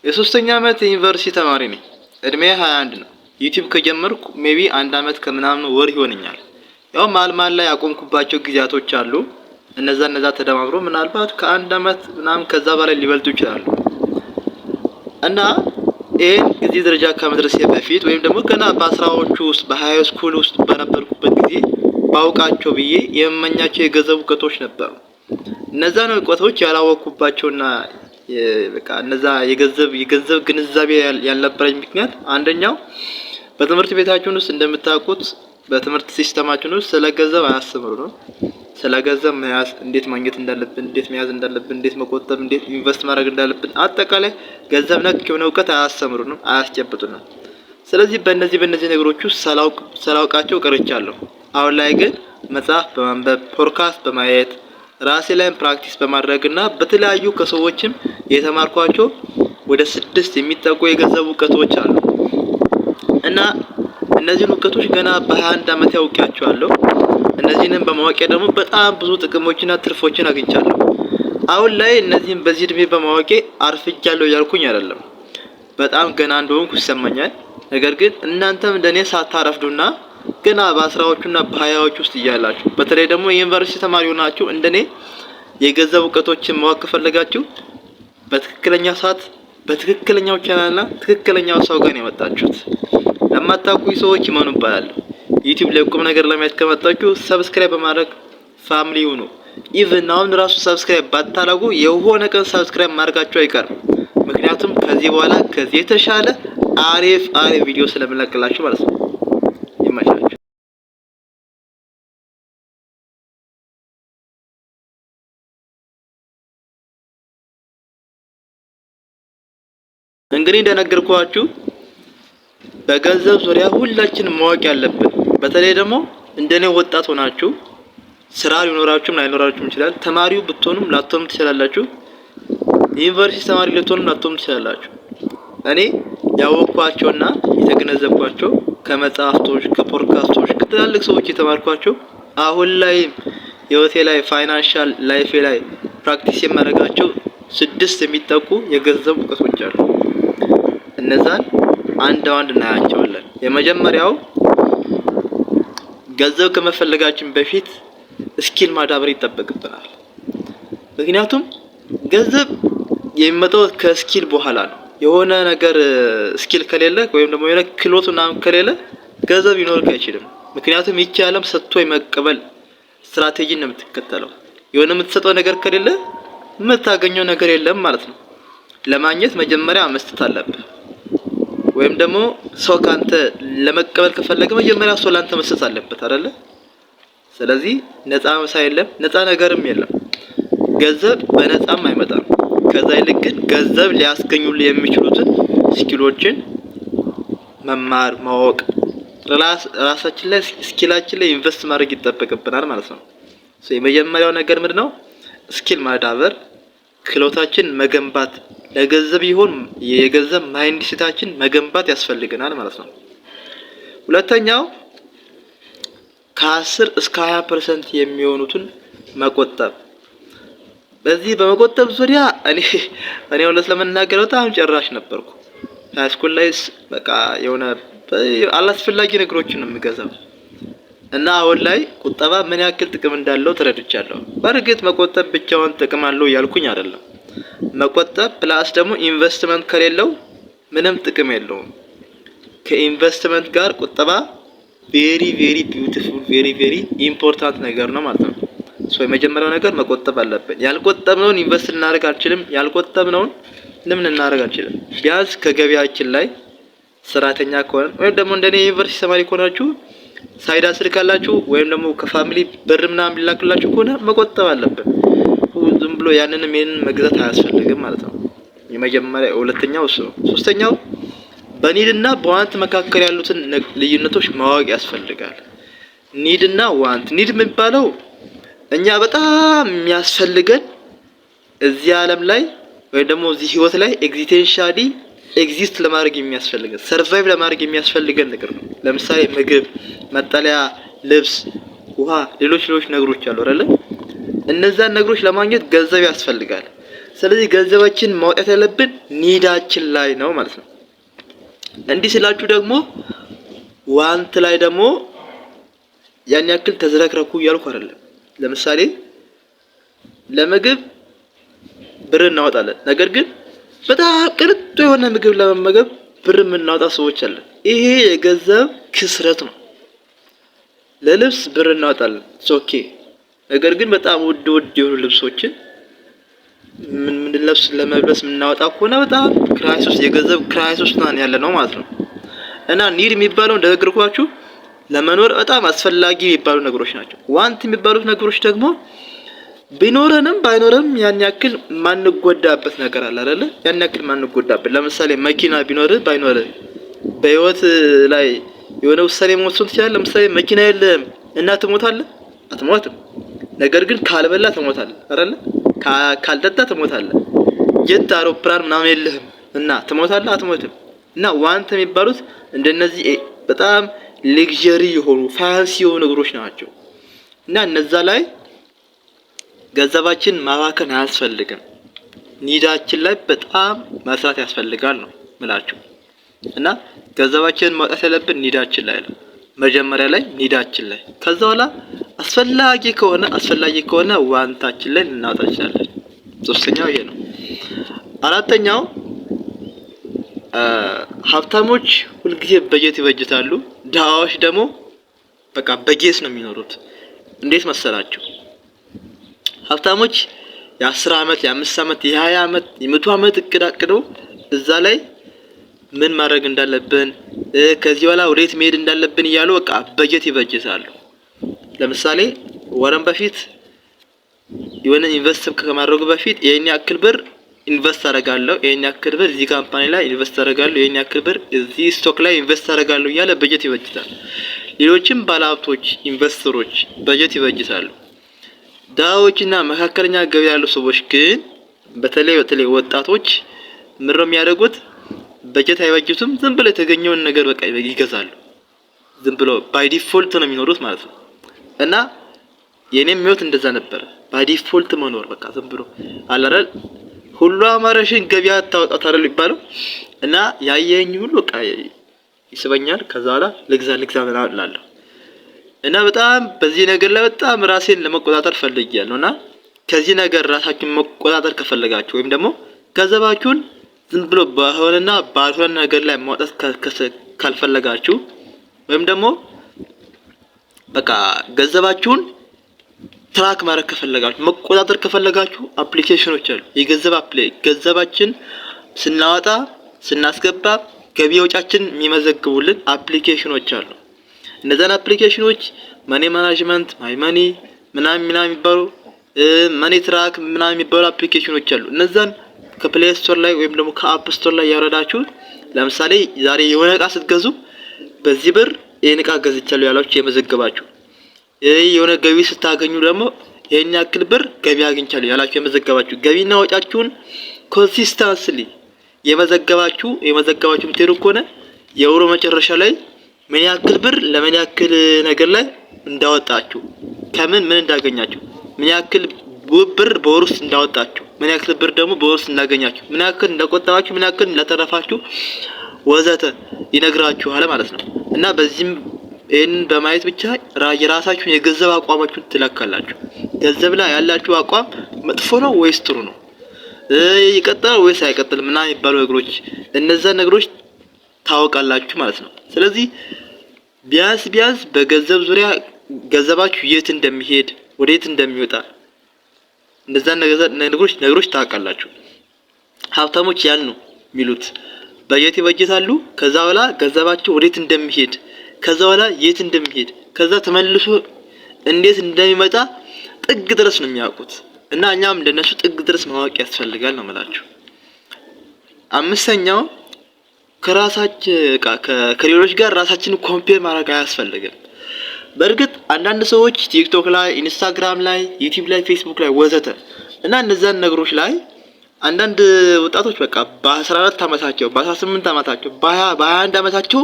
የሶስተኛ አመት ዩኒቨርሲቲ ተማሪ ነኝ። እድሜ 21 ነው። ዩቲዩብ ከጀመርኩ ሜቢ 1 አመት ከምናምን ወር ይሆነኛል። ያው ማል ላይ ያቆምኩባቸው ጊዜያቶች አሉ። እነዛ ተደማምሮ ምናልባት ከአንድ አመት ምናምን ከዛ በላይ ሊበልጡ ይችላሉ። እና ይሄን ጊዜ ደረጃ ከመድረሴ በፊት ወይም ደግሞ ገና በአስራዎቹ ውስጥ በሃይ ስኩል ውስጥ በነበርኩበት ጊዜ ባውቃቸው ብዬ የምመኛቸው የገንዘብ እውቀቶች ነበሩ። እነዛን እውቀቶች ያላወቅኩባቸውና በቃ እነዛ የገንዘብ ግንዛቤ ያልነበረኝ ምክንያት አንደኛው በትምህርት ቤታችን ውስጥ እንደምታውቁት በትምህርት ሲስተማችን ውስጥ ስለ ገንዘብ አያስተምሩንም። ስለ ገንዘብ መያዝ እንዴት ማግኘት እንዳለብን፣ እንዴት መያዝ እንዳለብን፣ እንዴት መቆጠብ፣ እንዴት ኢንቨስት ማድረግ እንዳለብን አጠቃላይ ገንዘብ ነክ የሆነ እውቀት አያስተምሩንም፣ አያስጨብጡንም። ስለዚህ በእነዚህ ነገሮች ውስጥ ሳላውቃቸው ቀርቻለሁ። አሁን ላይ ግን መጽሐፍ በማንበብ ፖድካስት በማየት ራሴ ላይም ፕራክቲስ በማድረግና በተለያዩ ከሰዎችም የተማርኳቸው ወደ 6 የሚጠቁ የገንዘብ እውቀቶች አሉ እና እነዚህን እውቀቶች ገና በ21 አመት ያውቃቸዋለሁ። እነዚህንም በማወቅ ደግሞ በጣም ብዙ ጥቅሞችና ትርፎችን አግኝቻለሁ። አሁን ላይ እነዚህን በዚህ እድሜ በማወቄ አርፍጃለሁ ያልኩኝ አይደለም። በጣም ገና እንደሆንኩ ይሰማኛል። ነገር ግን እናንተም እንደኔ ሳታረፍዱና ገና በአስራዎቹና በሀያዎቹ ውስጥ እያላችሁ በተለይ ደግሞ የዩኒቨርሲቲ ተማሪ ሆናችሁ እንደኔ የገንዘብ እውቀቶችን ማወቅ ከፈለጋችሁ በትክክለኛ ሰዓት በትክክለኛው ቻናልና ትክክለኛው ሰው ጋር ነው የመጣችሁት። ለማታውቁኝ ሰዎች ይመኑ ይባላል። ዩቲዩብ ላይ ቁም ነገር ለማየት ከመጣችሁ ሰብስክራይብ በማድረግ ፋሚሊ ሁኑ። ኢቭን አሁን ራሱ ሰብስክራይብ ባታደርጉ የሆነ ቀን ሰብስክራይብ ማድረጋችሁ አይቀርም። ምክንያቱም ከዚህ በኋላ ከዚህ የተሻለ አሪፍ ቪዲዮ ስለምለቅላችሁ ማለት ነው። ይመቻችሁ። እንግዲህ እንደነገርኳችሁ በገንዘብ ዙሪያ ሁላችንም ማወቅ ያለብን በተለይ ደግሞ እንደኔ ወጣት ሆናችሁ ስራ ሊኖራችሁም ላይኖራችሁም ይችላል። ተማሪው ብትሆኑም ላትሆኑም ትችላላችሁ። ዩኒቨርሲቲ ተማሪ ልትሆኑም ላትሆኑም ትችላላችሁ። እኔ ያወቅኳቸውና የተገነዘብኳቸው ከመጽሐፍቶች፣ ከፖድካስቶች፣ ከትላልቅ ሰዎች የተማርኳቸው አሁን ላይ ህይወቴ ላይ ፋይናንሻል ላይፌ ላይ ፕራክቲስ የማደርጋቸው 6 የሚጠቁ የገንዘብ እውቀቶች አሉ። እነዛን አንድ እናያቸዋለን። የመጀመሪያው ገንዘብ ከመፈለጋችን በፊት ስኪል ማዳበር ይጠበቅብናል። ምክንያቱም ገንዘብ የሚመጣው ከስኪል በኋላ ነው። የሆነ ነገር ስኪል ከሌለ ወይም ደግሞ የሆነ ክህሎት ምናምን ከሌለ ገንዘብ ሊኖርክ አይችልም። ምክንያቱም ይቺ ዓለም ሰጥቶ የመቀበል ስትራቴጂ ነው የምትከተለው። የሆነ የምትሰጠው ነገር ከሌለ የምታገኘው ነገር የለም ማለት ነው። ለማግኘት መጀመሪያ መስጠት አለብህ። ወይም ደግሞ ሰው ካንተ ለመቀበል ከፈለገ መጀመሪያ ሰው ላንተ መስጠት አለበት አይደለ? ስለዚህ ነፃ መሳ የለም፣ ነፃ ነገርም የለም። ገንዘብ በነፃም አይመጣም። ከዛ ይልቅ ግን ገንዘብ ሊያስገኙልህ የሚችሉትን ስኪሎችን መማር ማወቅ፣ ራሳችን ላይ ስኪላችን ላይ ኢንቨስት ማድረግ ይጠበቅብናል ማለት ነው። የመጀመሪያው ነገር ምንድነው? ስኪል ማዳበር፣ ክህሎታችን መገንባት፣ ለገንዘብ ይሁን የገንዘብ ማይንድ ሴታችን መገንባት ያስፈልገናል ማለት ነው። ሁለተኛው ከ10 እስከ 20% የሚሆኑትን መቆጠብ። በዚህ በመቆጠብ ዙሪያ እኔ እውነት ለመናገር በጣም ጨራሽ ነበርኩ። ሃይስኩል ላይ በቃ የሆነ አላስፈላጊ ነገሮችን ነው የምገዛው እና አሁን ላይ ቁጠባ ምን ያክል ጥቅም እንዳለው ተረድቻለሁ። በእርግጥ መቆጠብ ብቻውን ጥቅም አለው ያልኩኝ አይደለም። መቆጠብ ፕላስ ደግሞ ኢንቨስትመንት ከሌለው ምንም ጥቅም የለውም። ከኢንቨስትመንት ጋር ቁጠባ ቬሪ ቢዩቲፉል ቬሪ ኢምፖርታንት ነገር ነው ማለት ነው። የመጀመሪያው ነገር መቆጠብ አለብን። ያልቆጠብነውን ኢንቨስት ልናደርግ አንችልም። ያልቆጠብነውን ለምን እናደርግ አንችልም? ቢያንስ ከገቢያችን ላይ ሰራተኛ ከሆነ ወይም ደግሞ እንደኔ ዩኒቨርሲቲ ተማሪ ከሆናችሁ ሳይድ አስል ካላችሁ ወይም ደግሞ ከፋሚሊ ብር ምናምን ቢላክላችሁ ከሆነ መቆጠብ አለብን። ዝም ብሎ ያንንም መግዛት አያስፈልግም ማለት ነው። የመጀመሪያው ሁለተኛው እሱ ነው። ሶስተኛው በኒድና በዋንት መካከል ያሉትን ልዩነቶች ማወቅ ያስፈልጋል። ኒድና ዋንት፣ ኒድ የሚባለው እኛ በጣም የሚያስፈልገን እዚህ ዓለም ላይ ወይ ደግሞ እዚህ ህይወት ላይ ኤግዚስቴንሻሊ ኤግዚስት ለማድረግ የሚያስፈልገን ሰርቫይቭ ለማድረግ የሚያስፈልገን ነገር ነው። ለምሳሌ ምግብ፣ መጠለያ፣ ልብስ፣ ውሃ፣ ሌሎች ነገሮች አሉ አይደል? እነዛን ነገሮች ለማግኘት ገንዘብ ያስፈልጋል። ስለዚህ ገንዘባችን ማውጣት ያለብን ኒዳችን ላይ ነው ማለት ነው። እንዲህ ስላችሁ ደግሞ ዋንት ላይ ደግሞ ያን ያክል ተዝረክረኩ እያልኩ አይደለም። ለምሳሌ ለምግብ ብር እናወጣለን፣ ነገር ግን በጣም ቅንጡ የሆነ ምግብ ለመመገብ ብር የምናወጣ ሰዎች አለን። ይሄ የገንዘብ ክስረት ነው። ለልብስ ብር እናወጣለን ኦኬ፣ ነገር ግን በጣም ውድ የሆኑ ልብሶችን ምን ልብስ ለመልበስ የምናወጣ ከሆነ በጣም ክራይሲስ የገንዘብ ክራይሲስ ነው ያለ ነው ማለት ነው። እና ኒድ የሚባለው እንደነገርኳችሁ ለመኖር በጣም አስፈላጊ የሚባሉ ነገሮች ናቸው። ዋንት የሚባሉት ነገሮች ደግሞ ቢኖረንም ባይኖርም ያን ያክል ማንጎዳበት ነገር አለ አይደለ? ያን ያክል ማንጎዳበት። ለምሳሌ መኪና ቢኖር ባይኖር በህይወት ላይ የሆነ ውሳኔ መወሰን ትችላለህ። ለምሳሌ መኪና የለህም እና ትሞታለህ? አትሞትም። ነገር ግን ካልበላ ትሞታለህ አይደለ? ካልጠጣ ትሞታለህ። ጀት አውሮፕላን ምናምን የለህም እና ትሞታለህ? አትሞትም። እና ዋንት የሚባሉት እንደነዚህ በጣም ሌክዠሪ የሆኑ ፋንሲ የሆኑ ነገሮች ናቸው። እና እነዛ ላይ ገንዘባችን ማባከን አያስፈልግም። ኒዳችን ላይ በጣም መስራት ያስፈልጋል ነው ምላችሁ። እና ገንዘባችንን ማውጣት ያለብን ኒዳችን ላይ ነው። መጀመሪያ ላይ ኒዳችን ላይ፣ ከዛ በኋላ አስፈላጊ ከሆነ ዋንታችን ላይ ልናወጣ እንችላለን። ሶስተኛው ይሄ ነው። አራተኛው ሀብታሞች ሁልጊዜ በጀት ይበጅታሉ፣ ድሃዎች ደግሞ በቃ በጌስ ነው የሚኖሩት። እንዴት መሰላችሁ? ሀብታሞች የ10 አመት፣ የ5 አመት፣ የ20 አመት፣ የ100 አመት እቅድ አቅደው እዛ ላይ ምን ማድረግ እንዳለብን ከዚህ በኋላ ወዴት መሄድ እንዳለብን እያሉ በቃ በጀት ይበጅታሉ። ለምሳሌ ወረን በፊት የሆነ ኢንቨስት ከማድረጉ በፊት ይሄን ያክል ብር ኢንቨስት አደርጋለሁ፣ ይሄን ያክል ብር እዚህ ካምፓኒ ላይ ኢንቨስት አደርጋለሁ፣ ይሄን ያክል ብር እዚህ ስቶክ ላይ ኢንቨስት አደርጋለሁ እያለ በጀት ይበጅታል። ሌሎችም ባለሀብቶች ኢንቨስተሮች በጀት ይበጅታሉ። ዳዎችና መካከለኛ ገቢ ያሉ ሰዎች ግን በተለይ ወጣቶች ምንድነው የሚያደርጉት? በጀት አይበጅቱም። ዝም ብለው የተገኘውን ነገር በቃ ይገዛሉ። ዝም ብለው ባይ ዲፎልት ነው የሚኖሩት ማለት ነው። እና የኔም ህይወት እንደዛ ነበር። ባይ ዲፎልት መኖር በቃ ዝም ብሎ አላረል ሁሉ አማረሽን ገበያ ታወጣት አይደል ይባላል። እና ያየኝ ሁሉ በቃ ይስበኛል። ከዛ በኋላ ልግዛ እላለሁ። እና በጣም በዚህ ነገር ላይ በጣም ራሴን ለመቆጣጠር ፈልጌያለሁና ከዚህ ነገር ራሳችሁን መቆጣጠር ከፈለጋችሁ ወይም ደግሞ ገንዘባችሁን ዝም ብሎ ባልሆነና ባልሆነ ነገር ላይ ማውጣት ካልፈለጋችሁ ወይም ደግሞ በቃ ገንዘባችሁን ትራክ ማድረግ ከፈለጋችሁ መቆጣጠር ከፈለጋችሁ አፕሊኬሽኖች አሉ። ገንዘባችን ስናወጣ ስናስገባ ገቢ ወጫችን የሚመዘግቡልን አፕሊኬሽኖች አሉ። እነዛን አፕሊኬሽኖች መኒ ማኔጅመንት፣ ማይ መኒ ምናምን የሚባሉ መኒ ትራክ ምናምን የሚባሉ አፕሊኬሽኖች አሉ። እነዛን ከፕሌይ ስቶር ላይ ወይም ደግሞ ከአፕ ስቶር ላይ ያወረዳችሁ፣ ለምሳሌ ዛሬ የሆነ እቃ ስትገዙ በዚህ ብር ይሄን እቃ ገዝቻለሁ ያላችሁ የመዘገባችሁ፣ የሆነ ገቢ ስታገኙ ደግሞ ይሄን ያክል ብር ገቢ አግኝቻለሁ ያላችሁ የመዘገባችሁ፣ ገቢና ወጫችሁን ኮንሲስተንስሊ የመዘገባችሁ ምትሄዱ ከሆነ የወሩ መጨረሻ ላይ ምን ያክል ብር ለምን ያክል ነገር ላይ እንዳወጣችሁ፣ ከምን እንዳገኛችሁ፣ ምን ያክል ብር በወር ውስጥ እንዳወጣችሁ፣ ምን ያክል ብር ደግሞ በወር ውስጥ እንዳገኛችሁ፣ ምን ያክል እንደቆጠባችሁ፣ ምን ያክል እንደተረፋችሁ ወዘተ ይነግራችኋል ማለት ነው። እና በዚህም ይሄን በማየት ብቻ የራሳችሁን የገንዘብ አቋማችሁን ትለካላችሁ። ገንዘብ ላይ ያላችሁ አቋም መጥፎ ነው ወይስ ጥሩ ነው፣ ይቀጥላል ወይስ አይቀጥልም እና የሚባሉ ነገሮች እነዛ ነገሮች ታውቃላችሁ ማለት ነው። ስለዚህ ቢያንስ በገንዘብ ዙሪያ ገንዘባችሁ የት እንደሚሄድ ወዴት እንደሚወጣ እነዛ ነገሮች ታውቃላችሁ። ሀብታሞች ያን ነው የሚሉት። በጀት ይበጀታሉ። ከዛ በኋላ ገንዘባቸው ወዴት እንደሚሄድ፣ ከዛ በኋላ የት እንደሚሄድ፣ ከዛ ተመልሶ እንዴት እንደሚመጣ ጥግ ድረስ ነው የሚያውቁት። እና እኛም እንደነሱ ጥግ ድረስ ማወቅ ያስፈልጋል ነው የምላችሁ። አምስተኛው ከሌሎች ጋር ራሳችንን ኮምፔር ማድረግ አያስፈልግም። በእርግጥ አንዳንድ ሰዎች ቲክቶክ ላይ፣ ኢንስታግራም ላይ፣ ዩቲዩብ ላይ፣ ፌስቡክ ላይ ወዘተ እና እነዛን ነገሮች ላይ አንዳንድ ወጣቶች በቃ በ14 አመታቸው፣ በ18 አመታቸው፣ በ21 አመታቸው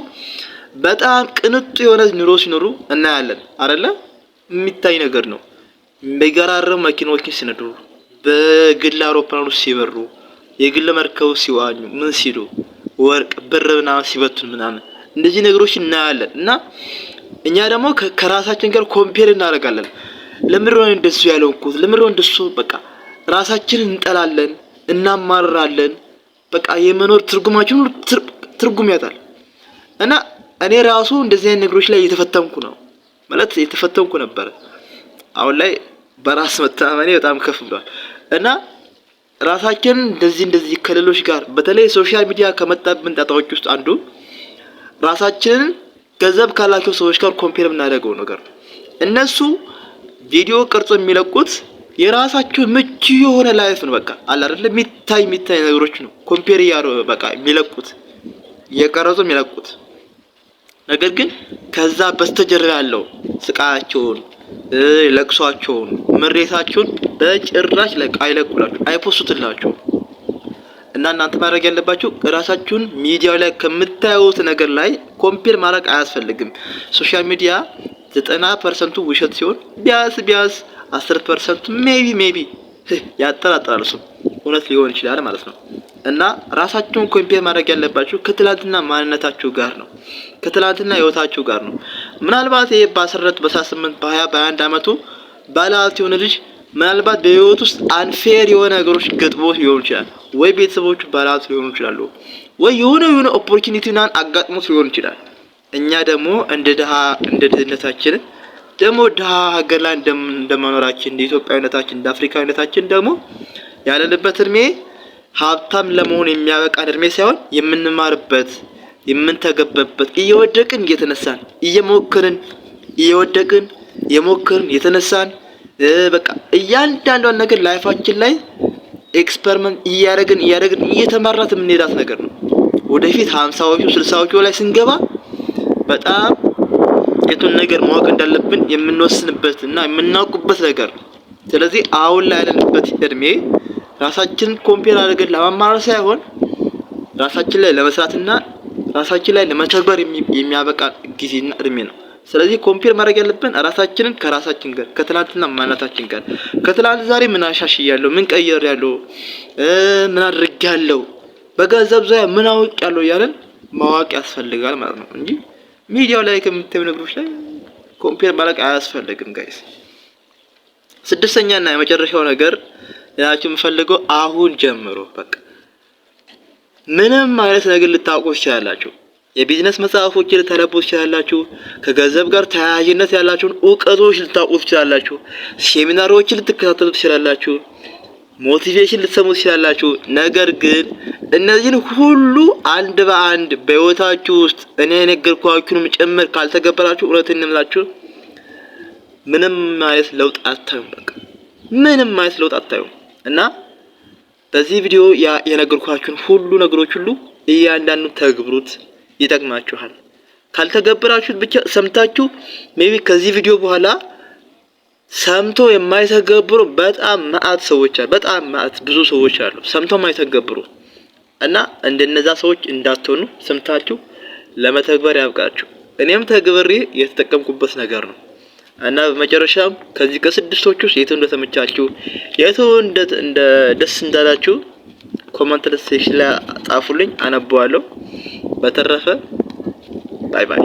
በጣም ቅንጡ የሆነ ኑሮ ሲኖሩ እናያለን አይደለ? የሚታይ ነገር ነው። የሚገራረሙ መኪናዎችን ሲነዱ፣ በግል አውሮፕላን ውስጥ ሲበሩ፣ የግል መርከብ ሲዋኙ፣ ምን ሲሉ ወርቅ ብር ምናምን ሲበቱን ምናምን እንደዚህ ነገሮች እናያለን። እና እኛ ደግሞ ከራሳችን ጋር ኮምፔር እናደርጋለን። ለምንድነው እንደሱ ያለውኩት? ለምንድነው እንደሱ? በቃ ራሳችንን እንጠላለን፣ እናማርራለን። በቃ የመኖር ትርጉማችን ሁሉ ትርጉም ያጣል። እና እኔ ራሱ እንደዚህ አይነት ነገሮች ላይ እየተፈተንኩ ነው ማለት እየተፈተንኩ ነበር። አሁን ላይ በራስ መተማመኔ በጣም ከፍ ብሏል። እና ራሳችንን እንደዚህ ከሌሎች ጋር በተለይ ሶሻል ሚዲያ ከመጣብን ጣጣዎች ውስጥ አንዱ ራሳችንን ገንዘብ ካላቸው ሰዎች ጋር ኮምፔር የምናደርገው ነገር ነው። እነሱ ቪዲዮ ቅርጾ የሚለቁት የራሳቸው ምቹ የሆነ ላይፍ ነው። በቃ አለ አይደል የሚታይ ነገሮች ነው ኮምፔር በቃ የሚለቁት የቀረጹ የሚለቁት። ነገር ግን ከዛ በስተጀርባ ያለው ስቃያቸውን፣ ለቅሷቸውን፣ ምሬታቸውን በጭራሽ አይለቁላችሁ፣ አይፖስቱላችሁ። እና እናንተ ማድረግ ያለባችሁ ራሳችሁን ሚዲያው ላይ ከምታዩት ነገር ላይ ኮምፔር ማድረግ አያስፈልግም። ሶሻል ሚዲያ 90% ውሸት ሲሆን ቢያንስ 10% ሜቢ ያጠራጥራል እሱ እውነት ሊሆን ይችላል ማለት ነው። እና ራሳችሁን ኮምፔር ማድረግ ያለባችሁ ከትላንትና ማንነታችሁ ጋር ነው፣ ከትላንትና ህይወታችሁ ጋር ነው። ምናልባት ይሄ በ14 በ18 በ20 በ21 አመቱ ባለሀብት የሆነ ልጅ ምናልባት በህይወት ውስጥ አንፌር የሆነ ነገሮች ገጥሞት ሊሆን ይችላል። ወይ ቤተሰቦቹ ባለሀብት ሊሆኑ ይችላሉ፣ ወይ የሆነ ኦፖርቹኒቲና አጋጥሞት ሊሆን ይችላል። እኛ ደግሞ እንደ ድህነታችን ደግሞ ድሃ ሀገር ላይ እንደመኖራችን እንደ ኢትዮጵያዊነታችን እንደ አፍሪካዊነታችን ደግሞ ያለንበት እድሜ ሀብታም ለመሆን የሚያበቃን እድሜ ሳይሆን የምንማርበት የምንተገበበት እየወደቅን እየተነሳን እየሞከርን እየወደቅን እየሞከርን እየተነሳን በቃ እያንዳንዷን ነገር ላይፋችን ላይ ኤክስፐሪመንት እያደረግን እየተማራት የምንሄዳት ነገር ነው። ወደፊት 50ዎቹ 60ዎቹ ላይ ስንገባ በጣም የቱን ነገር ማወቅ እንዳለብን የምንወስንበት እና የምናውቁበት ነገር ነው። ስለዚህ አሁን ላይ ያለንበት እድሜ ራሳችንን ኮምፔር አድርገን ለማማረር ሳይሆን ራሳችን ላይ ለመስራትና ራሳችን ላይ ለመተግበር የሚያበቃ ጊዜና እድሜ ነው። ስለዚህ ኮምፔር ማድረግ ያለብን ራሳችንን ከራሳችን ጋር ከትላንትና ማንነታችን ጋር ከትላንት ዛሬ ምን አሻሽያለሁ፣ ምን ቀይሬያለሁ፣ ምን አድርጌያለሁ፣ በገንዘብ ዙሪያ ምን አውቄያለሁ እያለን ማወቅ ያስፈልጋል ማለት ነው እንጂ ሚዲያው ላይ ከምታዩ ነገሮች ላይ ኮምፔር ማድረግ አያስፈልግም ጋይስ። ስድስተኛና የመጨረሻው ነገር ያላችሁ የምፈልገው አሁን ጀምሮ በቃ ምንም አይነት ነገር ልታውቁ ትችላላችሁ። የቢዝነስ መጽሐፎችን ልታነቡ ትችላላችሁ። ከገንዘብ ጋር ተያያዥነት ያላችሁን እውቀቶች ልታውቁ ትችላላችሁ። ሴሚናሮችን ልትከታተሉ ትችላላችሁ። ሞቲቬሽን ልትሰሙ ትችላላችሁ። ነገር ግን እነዚህን ሁሉ አንድ በአንድ በህይወታችሁ ውስጥ እኔ የነገርኳችሁንም ጭምር ካልተገበራችሁ እውነቴን ነው የምላችሁ ምንም አይነት ለውጥ አታዩም። በቃ ምንም አይነት ለውጥ አታዩም። እና በዚህ ቪዲዮ የነገርኳችሁን ሁሉ ነገሮች ሁሉ እያንዳንዱ ተግብሩት፣ ይጠቅማችኋል። ካልተገበራችሁት ብቻ ሰምታችሁ ሜቢ ከዚህ ቪዲዮ በኋላ ሰምቶ የማይተገብሩ በጣም ማአት ሰዎች አሉ። በጣም ማአት ብዙ ሰዎች አሉ ሰምቶ የማይተገብሩ እና እንደነዛ ሰዎች እንዳትሆኑ ሰምታችሁ ለመተግበር ያብቃችሁ። እኔም ተግብሬ የተጠቀምኩበት ነገር ነው። እና በመጨረሻም ከዚህ ከስድስቶቹ የቱ እንደተመቻችሁ የቱ እንደ ደስ እንዳላችሁ ኮሜንት ሴክሽን ላይ ጻፉልኝ፣ አነባዋለሁ። በተረፈ ባይ ባይ።